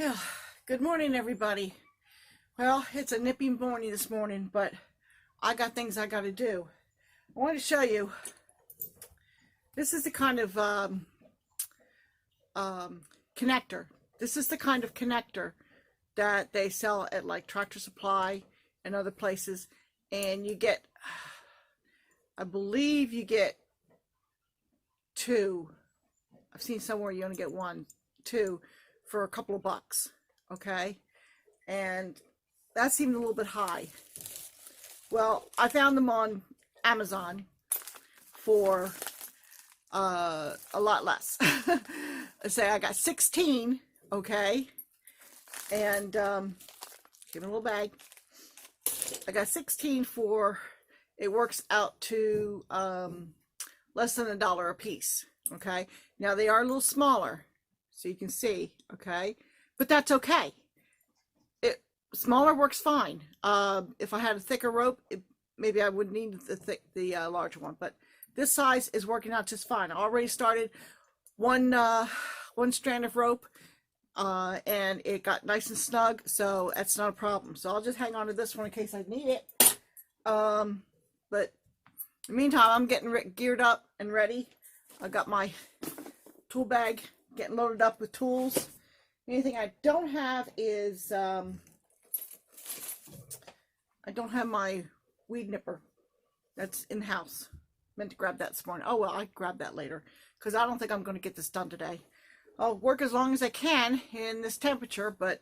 Yeah, good morning, everybody. Well, it's a nippy morning this morning, but I got things I got to do. I want to show you. This is the kind of connector. This is the kind of connector that they sell at like Tractor Supply and other places, and you get, I believe you get two. I've seen somewhere you only get one, two, for a couple of bucks. Okay, and that seemed a little bit high. Well, I found them on Amazon for a lot less. I say I got 16, okay, and give me a little bag. I got 16 for, it works out to less than $1 a piece. Okay, now they are a little smaller, so you can see, okay, but that's okay. Smaller works fine. If I had a thicker rope, maybe I would need the larger one, but this size is working out just fine. I already started one strand of rope, and it got nice and snug, so that's not a problem. So I'll just hang on to this one in case I need it. But in the meantime, I'm getting geared up and ready. I got my tool bag getting loaded up with tools. Anything I don't have is I don't have my weed nipper. That's in the house. Meant to grab that this morning. Oh well, I grab that later because I don't think I'm going to get this done today. I'll work as long as I can in this temperature, but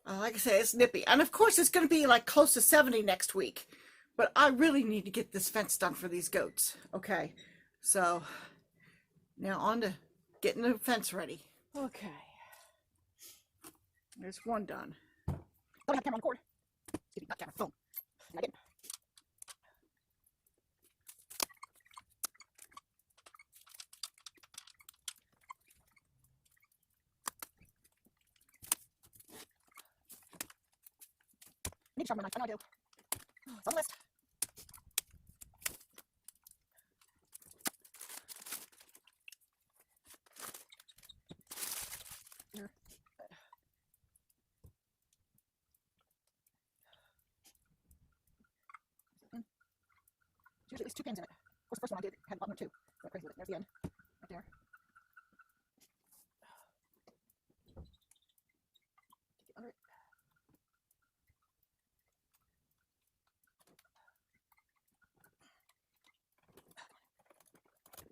like I say, it's nippy. And of course, it's going to be like close to 70 next week. But I really need to get this fence done for these goats. Okay, so now on to getting the fence ready. Okay, there's one done. Don't have camera on cord. Excuse me, not camera, phone. I didn't. Need to sharpen my knife. I know I do. It's on the list. Here. Usually there's two pins in it. Of course, the first one I did had a bottom of two. Went crazy with it. There's the end. Right there. Get under it.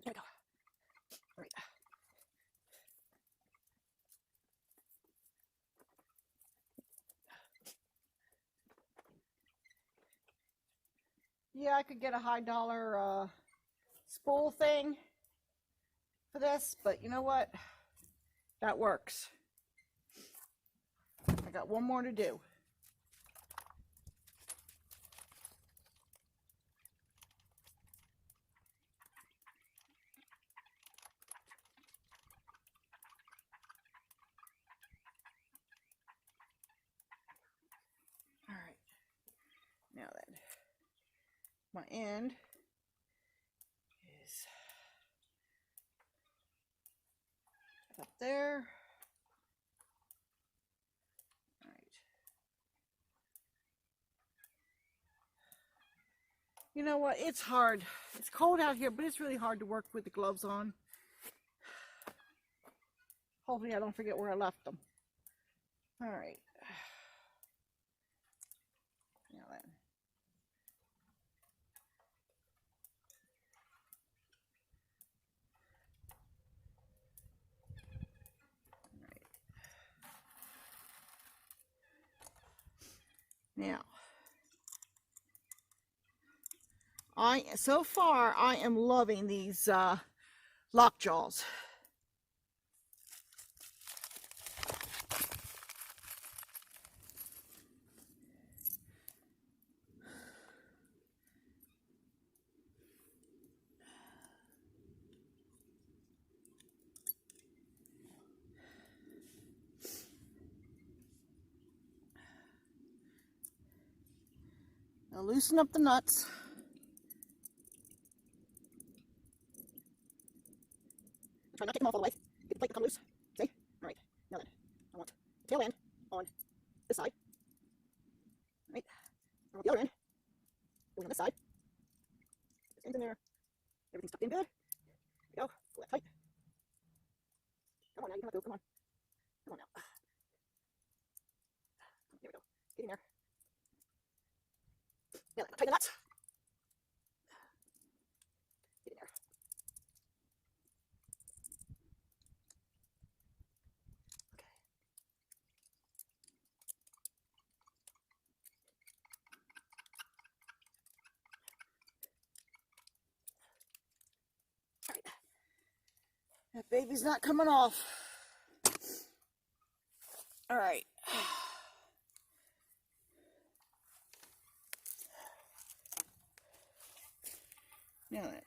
There we go. All right. Yeah, I could get a high dollar spool thing for this, but you know what? That works. I got one more to do. All right. Now then, my end is up there. All right. You know what? It's hard. It's cold out here, but it's really hard to work with the gloves on. Hopefully I don't forget where I left them. All right. Now then. Now, so far I am loving these lock jaws. Now loosen up the nuts. Try not to take them off all the way. Get the plate to come loose. See? All right. Now then, I want tail end on this side. Right. On the other end, going on this side. This end's in there. Everything's tucked in good. There we go. Pull that tight. Come on now, you don't have to. Come on. Come on now. There we go. Get in there. Now, tighten the nuts. Get in there. Okay. All right. That baby's not coming off. All right. Now then.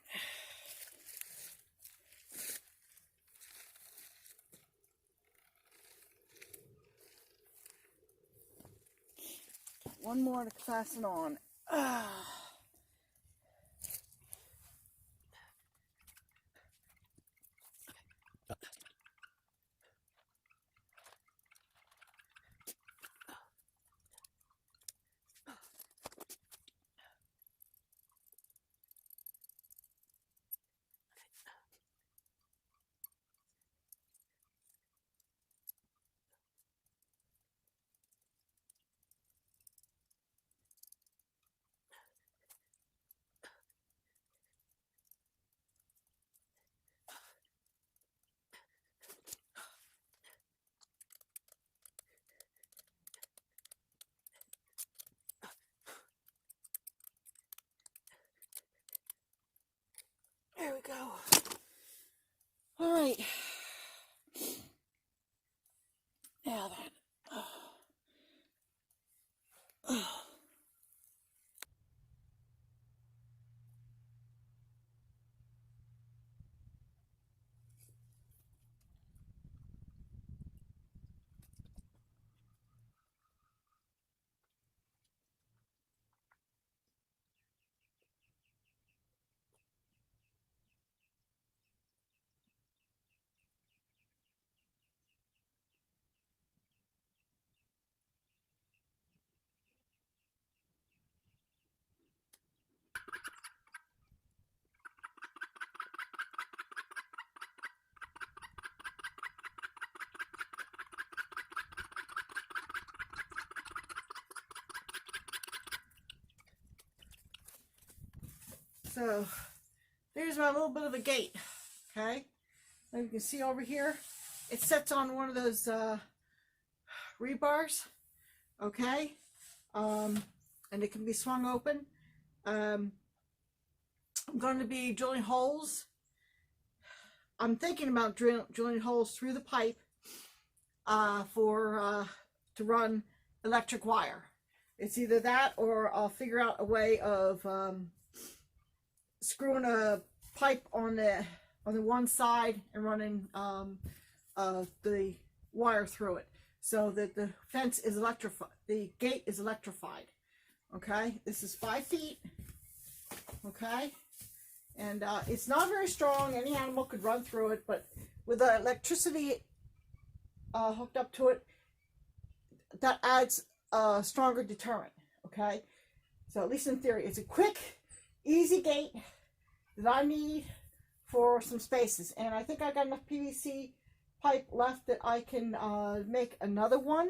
One more to fasten on. There we go. All right. Now then. So there's my little bit of a gate. Okay, now you can see over here, it sets on one of those rebars. Okay, and it can be swung open. I'm going to be drilling holes. I'm thinking about drilling holes through the pipe to run electric wire. It's either that or I'll figure out a way of screwing a pipe on the one side and running the wire through it so that the fence is electrified, the gate is electrified. Okay, this is 5 feet. Okay, and it's not very strong. Any animal could run through it, but with the electricity hooked up to it, that adds a stronger deterrent. Okay, so at least in theory, it's a quick, easy gate that I need for some spaces, and I think I got enough PVC pipe left that I can make another one.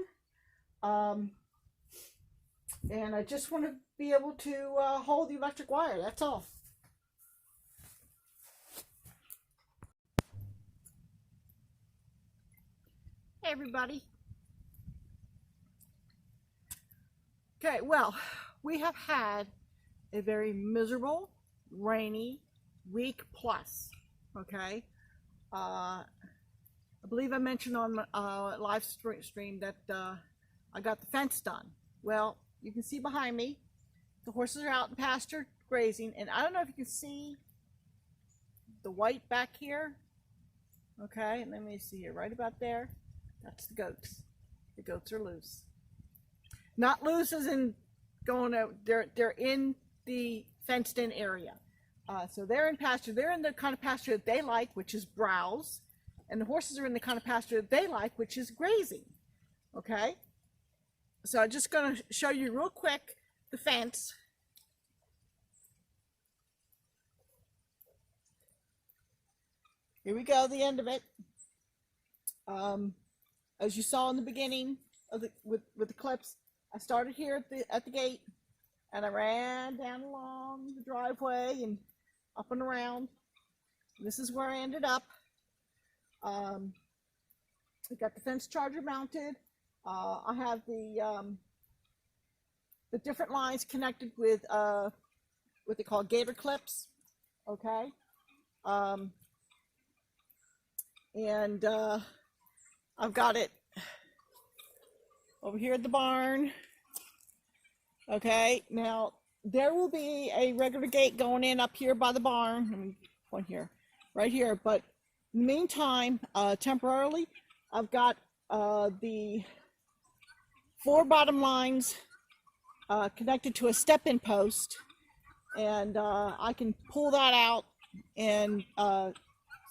And I just want to be able to hold the electric wire. That's all. Hey everybody. Okay, well, we have had a very miserable, rainy week plus. Okay, I believe I mentioned on my live stream that I got the fence done. Well, you can see behind me, the horses are out in pasture grazing, and I don't know if you can see the white back here. Okay, let me see here, right about there. That's the goats. The goats are loose. Not loose as in going out. They're in the fenced-in area. So they're in pasture. They're in the kind of pasture that they like, which is browse, and the horses are in the kind of pasture that they like, which is grazing. Okay, so I'm just going to show you real quick the fence. Here we go, the end of it. As you saw in the beginning of the with the clips, I started here at the gate, and I ran down along the driveway and up and around. This is where I ended up. I got the fence charger mounted. I have the different lines connected with what they call gator clips. Okay. And I've got it over here at the barn. Okay, now there will be a regular gate going in up here by the barn. Let me point here, right here. But in the meantime, temporarily, I've got the 4 bottom lines connected to a step-in post, and I can pull that out and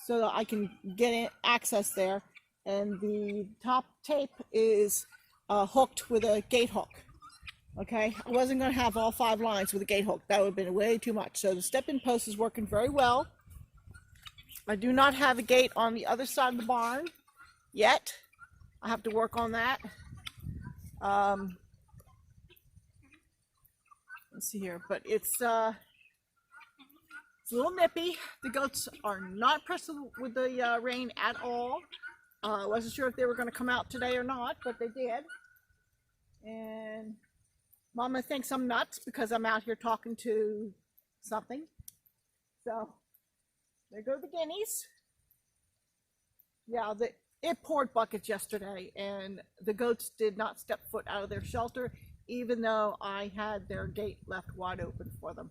so that I can get in, access there. And the top tape is hooked with a gate hook. Okay, I wasn't going to have all 5 lines with a gate hook. That would have been way too much. So the step-in post is working very well. I do not have a gate on the other side of the barn yet. I have to work on that. Let's see here, but it's a little nippy. The goats are not impressed with the rain at all. I wasn't sure if they were going to come out today or not, but they did. And Mama thinks I'm nuts because I'm out here talking to something. So there go the guineas. Yeah, it poured buckets yesterday, and the goats did not step foot out of their shelter, even though I had their gate left wide open for them.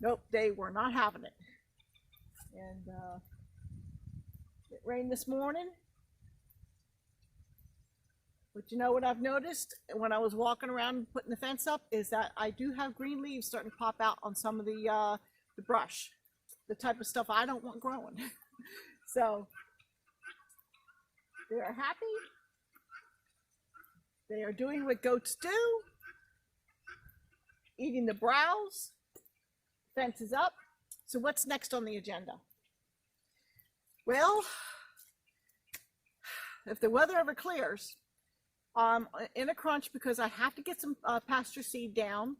Nope, they were not having it. And it rained this morning. But you know what I've noticed when I was walking around putting the fence up is that I do have green leaves starting to pop out on some of the brush, the type of stuff I don't want growing. So they are happy. They are doing what goats do, eating the browse. Fence is up. So what's next on the agenda? Well, if the weather ever clears, I'm in a crunch because I have to get some pasture seed down.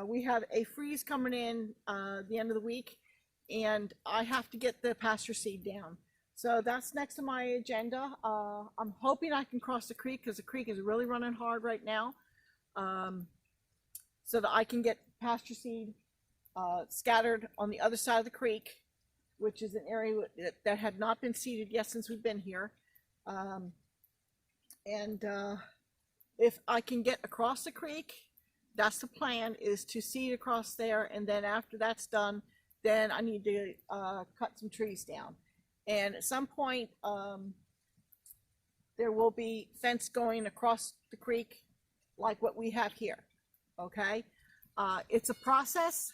We have a freeze coming in the end of the week, and I have to get the pasture seed down. So that's next on my agenda. I'm hoping I can cross the creek because the creek is really running hard right now, so that I can get pasture seed scattered on the other side of the creek, which is an area that had not been seeded yet since we've been here. And if I can get across the creek, that's the plan, is to seed across there, and then after that's done, then I need to cut some trees down. And at some point, there will be fence going across the creek like what we have here. Okay, it's a process.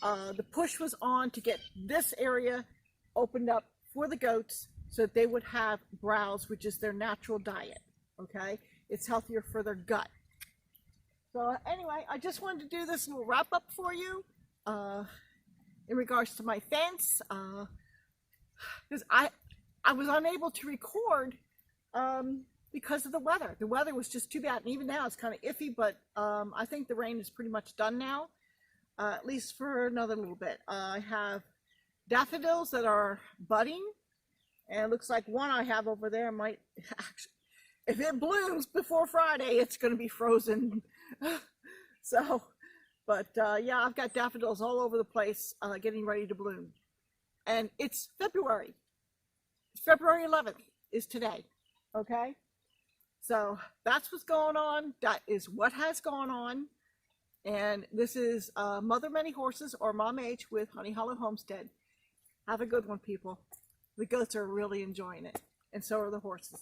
The push was on to get this area opened up for the goats so that they would have browse, which is their natural diet. Okay, it's healthier for their gut. So anyway, I just wanted to do this little wrap up for you in regards to my fence, because I was unable to record because of the weather. The weather was just too bad, and even now it's kind of iffy, but I think the rain is pretty much done now, at least for another little bit. I have daffodils that are budding, and it looks like one I have over there might actually, if it blooms before Friday, it's going to be frozen. So, but yeah, I've got daffodils all over the place getting ready to bloom. And it's February. February 11th is today. Okay? So that's what's going on. That is what has gone on. And this is Mother Many Horses, or Mom H, with Honey Hollow Homestead. Have a good one, people. The goats are really enjoying it. And so are the horses.